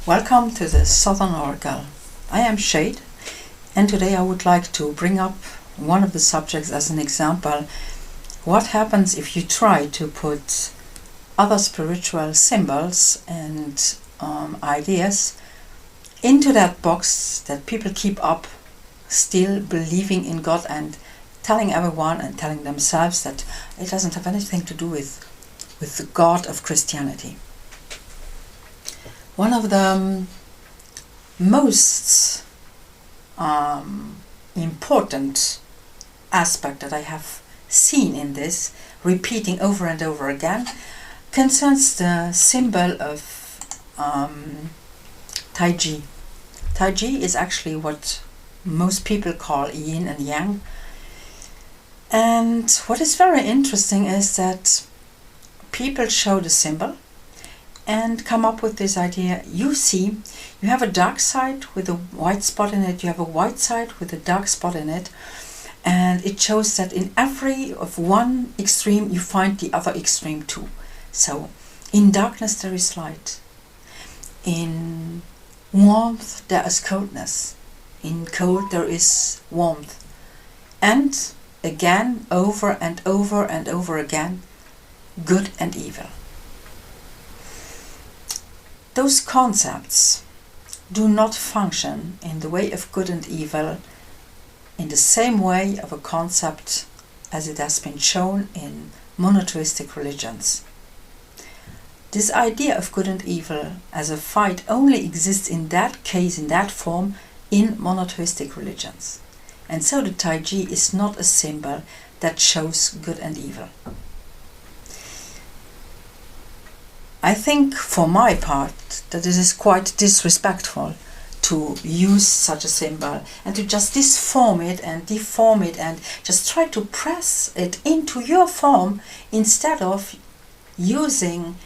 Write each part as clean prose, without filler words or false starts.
Welcome to the Southern Oracle. I am Shade, and today I would like to bring up one of the subjects as an example. What happens if you try to put other spiritual symbols and ideas into that box that people keep up, still believing in God and telling everyone and telling themselves that it doesn't have anything to do with the God of Christianity. One of the most important aspect that I have seen in this, repeating over and over again, concerns the symbol of Taiji. Taiji is actually what most people call yin and yang. And what is very interesting is that people show the symbol and come up with this idea. You see, you have a dark side with a white spot in it, you have a white side with a dark spot in it, and it shows that in every of one extreme you find the other extreme too. So in darkness there is light, in warmth there is coldness, in cold there is warmth, and again, over and over and over again, good and evil. Those concepts do not function in the way of good and evil in the same way of a concept as it has been shown in monotheistic religions. This idea of good and evil as a fight only exists in that case, in that form, in monotheistic religions. And so the Taiji is not a symbol that shows good and evil. I think, for my part, that it is quite disrespectful to use such a symbol and to just disform it and deform it and just try to press it into your form instead of using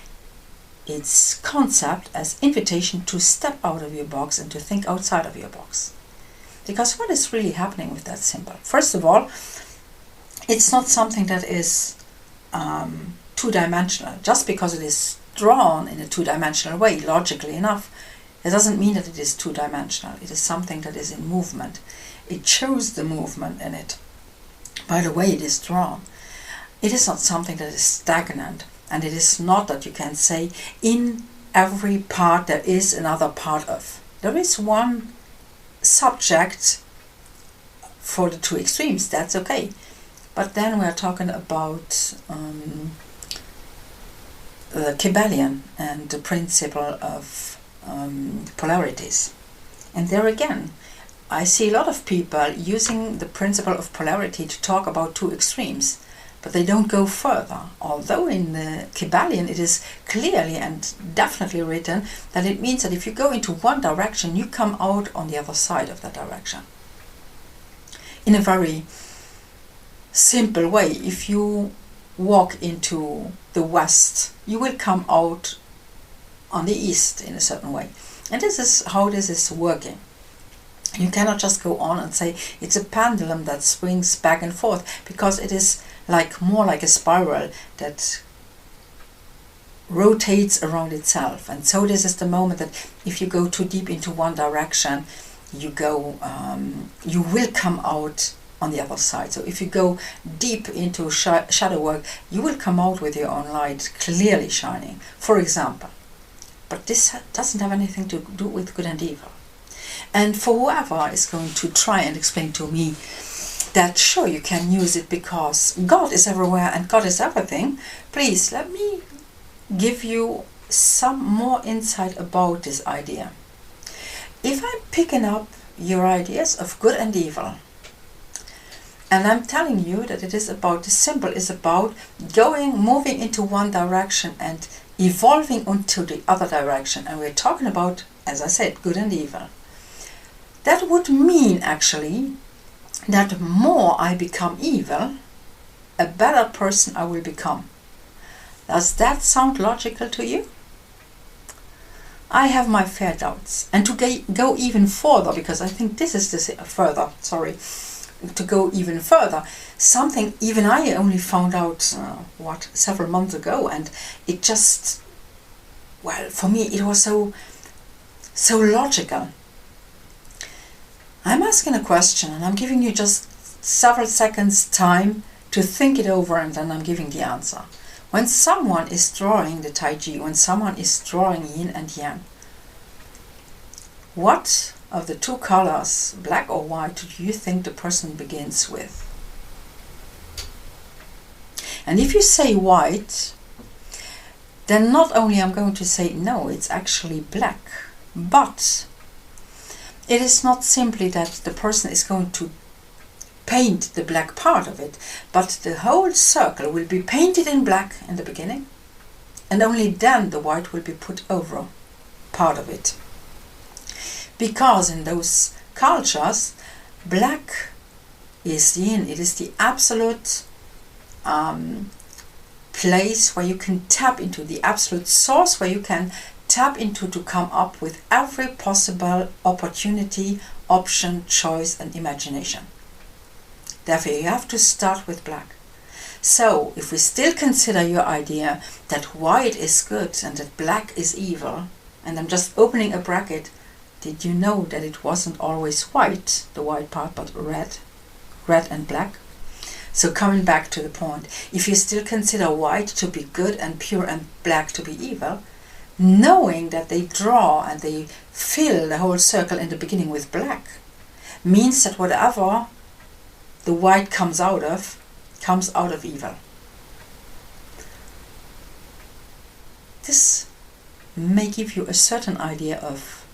its concept as invitation to step out of your box and to think outside of your box. Because what is really happening with that symbol? First of all, it's not something that is two-dimensional. Just because it is drawn in a two-dimensional way, logically enough, it doesn't mean that it is two-dimensional. It is something that is in movement. It shows the movement in it by the way it is drawn. It is not something that is stagnant, and it is not that you can say in every part there is another part of. There is one subject for the two extremes, that's okay. But then we are talking about the Kybalion and the principle of polarities. And there again, I see a lot of people using the principle of polarity to talk about two extremes, but they don't go further. Although in the Kybalion it is clearly and definitely written that it means that if you go into one direction, you come out on the other side of that direction. In a very simple way, if you walk into the west, you will come out on the east in a certain way. And this is how this is working. You cannot just go on and say it's a pendulum that swings back and forth, because it is more like a spiral that rotates around itself. And so this is the moment that if you go too deep into one direction, you will come out on the other side. So if you go deep into shadow work, you will come out with your own light clearly shining, for example. But this doesn't have anything to do with good and evil. And for whoever is going to try and explain to me that sure you can use it because God is everywhere and God is everything, please let me give you some more insight about this idea. If I'm picking up your ideas of good and evil, and I'm telling you that it is about, the symbol is about moving into one direction and evolving into the other direction. And we're talking about, as I said, good and evil. That would mean actually that the more I become evil, a better person I will become. Does that sound logical to you? I have my fair doubts. And to go even further, because I think this is to go even further, something even I only found out several months ago, and it just, well, for me it was so so logical. I'm asking a question and I'm giving you just several seconds time to think it over, and then I'm giving the answer. When someone is drawing the Taiji, when someone is drawing yin and yang, what of the two colors, black or white, do you think the person begins with? And if you say white, then not only I'm going to say no, it's actually black, but it is not simply that the person is going to paint the black part of it, but the whole circle will be painted in black in the beginning, and only then the white will be put over part of it. Because in those cultures, black is yin, it is the absolute place where you can tap into, the absolute source where you can tap into to come up with every possible opportunity, option, choice and imagination. Therefore, you have to start with black. So, if we still consider your idea that white is good and that black is evil, and I'm just opening a bracket, did you know that it wasn't always white, the white part, but red and black? So coming back to the point, if you still consider white to be good and pure and black to be evil, knowing that they draw and they fill the whole circle in the beginning with black, means that whatever the white comes out of evil. This may give you a certain idea of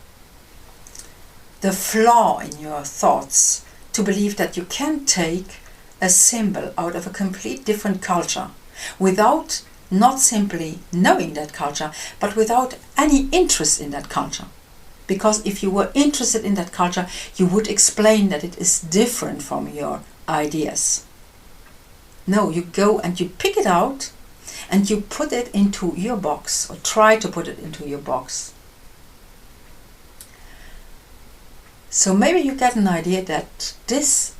the flaw in your thoughts, to believe that you can take a symbol out of a complete different culture without not simply knowing that culture, but without any interest in that culture. Because if you were interested in that culture, you would explain that it is different from your ideas. No, you go and you pick it out and you put it into your box, or try to put it into your box. So maybe you get an idea that this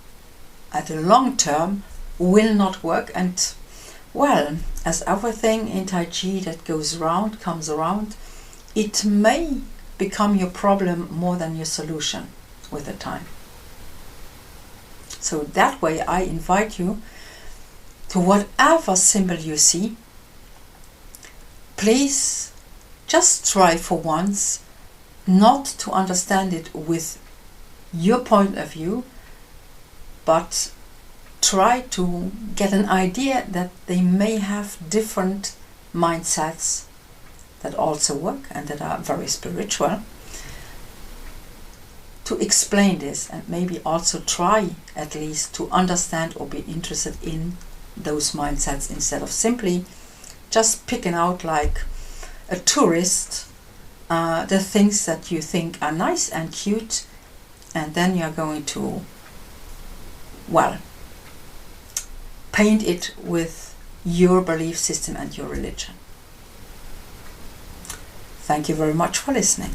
at the long term will not work, and well, as everything in Tai Chi that goes round comes around, it may become your problem more than your solution with the time. So that way I invite you to whatever symbol you see, please just try for once not to understand it with your point of view, but try to get an idea that they may have different mindsets that also work and that are very spiritual, to explain this, and maybe also try at least to understand or be interested in those mindsets, instead of simply just picking out like a tourist the things that you think are nice and cute, and then you're going to, well, paint it with your belief system and your religion. Thank you very much for listening.